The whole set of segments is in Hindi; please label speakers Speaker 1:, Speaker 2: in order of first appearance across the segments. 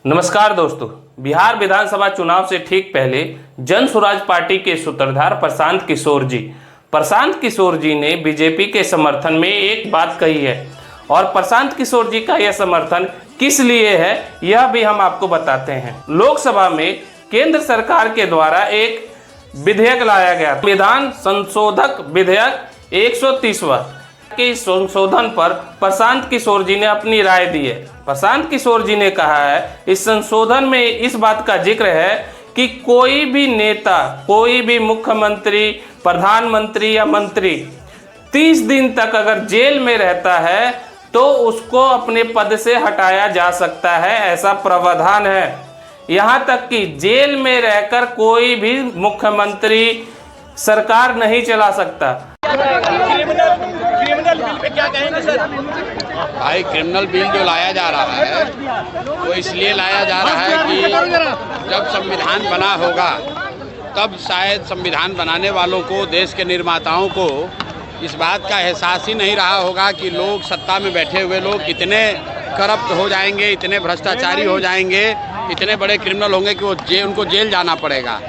Speaker 1: नमस्कार दोस्तों, बिहार विधानसभा चुनाव से ठीक पहले जन स्वराज पार्टी के सूत्रधार प्रशांत किशोर जी ने बीजेपी के समर्थन में एक बात कही है और प्रशांत किशोर जी का यह समर्थन किस लिए है यह भी हम आपको बताते हैं। लोकसभा में केंद्र सरकार के द्वारा एक विधेयक लाया गया, संविधान संशोधक विधेयक 130वां के संशोधन पर प्रशांत किशोर जी ने अपनी राय दी है। प्रशांत किशोर जी ने कहा है इस संशोधन में इस बात का जिक्र है कि कोई भी नेता, कोई भी मुख्यमंत्री, प्रधानमंत्री या मंत्री 30 दिन तक अगर जेल में रहता है तो उसको अपने पद से हटाया जा सकता है, ऐसा प्रावधान है। यहाँ तक कि जेल में रहकर कोई भी मुख्यमंत्री सरकार नहीं चला सकता।
Speaker 2: क्रिमिनल बिल पे क्या कहेंगे सर?
Speaker 3: भाई, क्रिमिनल बिल जो लाया जा रहा है वो इसलिए लाया जा रहा है कि जब संविधान बना होगा तब शायद संविधान बनाने वालों को, देश के निर्माताओं को इस बात का एहसास ही नहीं रहा होगा कि लोग, सत्ता में बैठे हुए लोग इतने करप्ट हो जाएंगे, इतने भ्रष्टाचारी हो जाएंगे, इतने बड़े क्रिमिनल होंगे कि उनको जेल जाना पड़ेगा,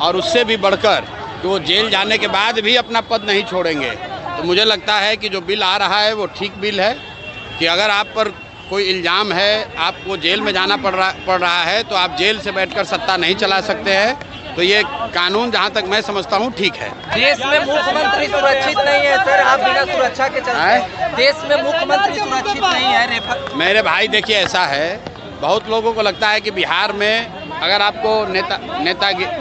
Speaker 3: और उससे भी बढ़कर कि वो जेल जाने के बाद भी अपना पद नहीं छोड़ेंगे। तो मुझे लगता है कि जो बिल आ रहा है वो ठीक बिल है कि अगर आप पर कोई इल्ज़ाम है, आपको जेल में जाना पड़ रहा है तो आप जेल से बैठकर सत्ता नहीं चला सकते हैं। तो ये कानून जहाँ तक मैं समझता हूँ ठीक है।
Speaker 2: देश में मुख्यमंत्री सुरक्षित नहीं है सर, आप बिना सुरक्षा के चलते हैं। देश में मुख्यमंत्री सुरक्षित नहीं है।
Speaker 3: मेरे भाई देखिए, ऐसा है, बहुत लोगों को लगता है कि बिहार में अगर आपको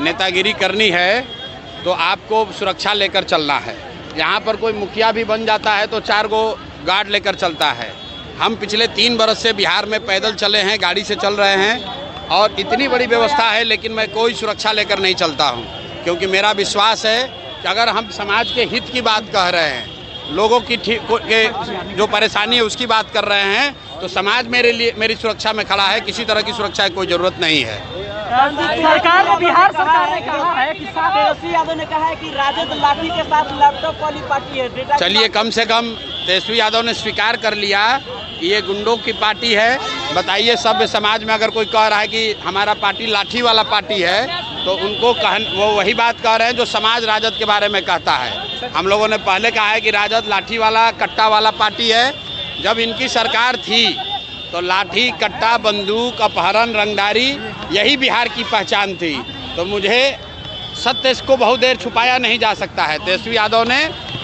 Speaker 3: नेतागिरी करनी है तो आपको सुरक्षा लेकर चलना है। यहाँ पर कोई मुखिया भी बन जाता है तो 4 गो गार्ड लेकर चलता है। हम पिछले 3 बरस से बिहार में पैदल चले हैं, गाड़ी से चल रहे हैं, और इतनी बड़ी व्यवस्था है, लेकिन मैं कोई सुरक्षा लेकर नहीं चलता हूँ, क्योंकि मेरा विश्वास है कि अगर हम समाज के हित की बात कह रहे हैं, लोगों की जो परेशानी है उसकी बात कर रहे हैं, तो समाज मेरी सुरक्षा में खड़ा है। किसी तरह की सुरक्षा की कोई ज़रूरत नहीं है।
Speaker 4: सरकार ने, बिहार सरकार ने कहा है कि तेजस्वी यादव ने कहा है कि राजद लाठी के साथ लैपटॉप वाली पार्टी है।
Speaker 3: चलिए, कम से कम तेजस्वी यादव ने स्वीकार कर लिया कि ये गुंडों की पार्टी है। बताइए, सभ्य समाज में अगर कोई कह रहा है कि हमारा पार्टी लाठी वाला पार्टी है, तो उनको वो वही बात कह रहे हैं जो समाज राजद के बारे में कहता है। हम लोगों ने पहले कहा है कि राजद लाठी वाला, कट्टा वाला पार्टी है। जब इनकी सरकार थी तो लाठी, कट्टा, बंदूक, अपहरण, रंगदारी यही बिहार की पहचान थी। तो मुझे सत्य इसको बहुत देर छुपाया नहीं जा सकता है। तेजस्वी यादव ने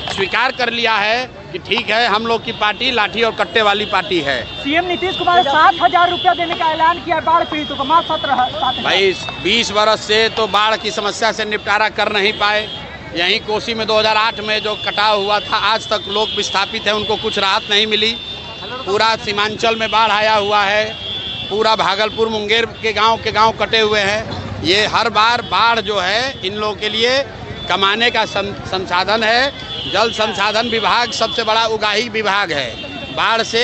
Speaker 3: स्वीकार कर लिया है कि ठीक है, हम लोग की पार्टी लाठी और कट्टे वाली पार्टी है।
Speaker 4: सीएम नीतीश कुमार 7,000 रुपया देने का ऐलान किया बाढ़ पीड़ितों को, मात्र 7,000।
Speaker 3: भाई, 20 बरस से तो बाढ़ की समस्या से निपटारा कर नहीं पाए। यहीं कोसी में 2008 में जो कटाव हुआ था, आज तक लोग विस्थापित हैं, उनको कुछ राहत नहीं मिली। पूरा सीमांचल में बाढ़ आया हुआ है, पूरा भागलपुर, मुंगेर के गांव कटे हुए हैं। ये हर बार बाढ़ जो है इन लोगों के लिए कमाने का संसाधन है। जल संसाधन विभाग सबसे बड़ा उगाही विभाग है। बाढ़ से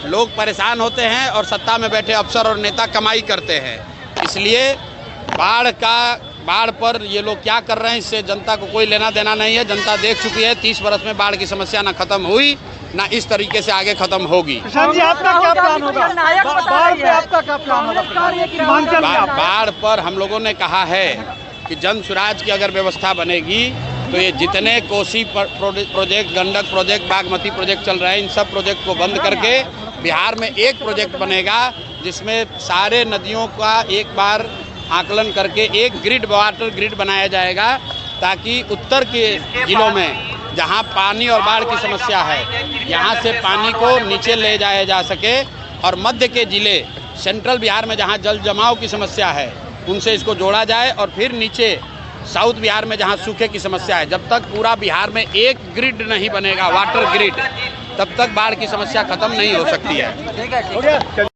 Speaker 3: लोग परेशान होते हैं और सत्ता में बैठे अफसर और नेता कमाई करते हैं। इसलिए बाढ़ पर ये लोग क्या कर रहे हैं, इससे जनता को कोई लेना देना नहीं है। जनता देख चुकी है, 30 बरस में बाढ़ की समस्या ना खत्म हुई, ना इस तरीके से आगे खत्म होगी।
Speaker 4: आपका क्या प्लान होगा? बाढ़ पे आपका क्या प्लान होगा?
Speaker 3: बाढ़ पर हम लोगों ने कहा है कि जन स्वराज की अगर व्यवस्था बनेगी तो ये जितने Kosi project, Gandak project, Bagmati project चल रहे हैं, इन सब प्रोजेक्ट को बंद करके बिहार में एक प्रोजेक्ट बनेगा जिसमें सारे नदियों का एक बार आकलन करके एक ग्रिड, वाटर ग्रिड बनाया जाएगा, ताकि उत्तर के जिलों में जहां पानी और बाढ़ की समस्या है, यहां से पानी को नीचे ले जाया जा सके, और मध्य के जिले, सेंट्रल बिहार में जहां जल जमाव की समस्या है, उनसे इसको जोड़ा जाए, और फिर नीचे साउथ बिहार में जहां सूखे की समस्या है। जब तक पूरा बिहार में एक ग्रिड नहीं बनेगा, वाटर ग्रिड, तब तक बाढ़ की समस्या खत्म नहीं हो सकती है।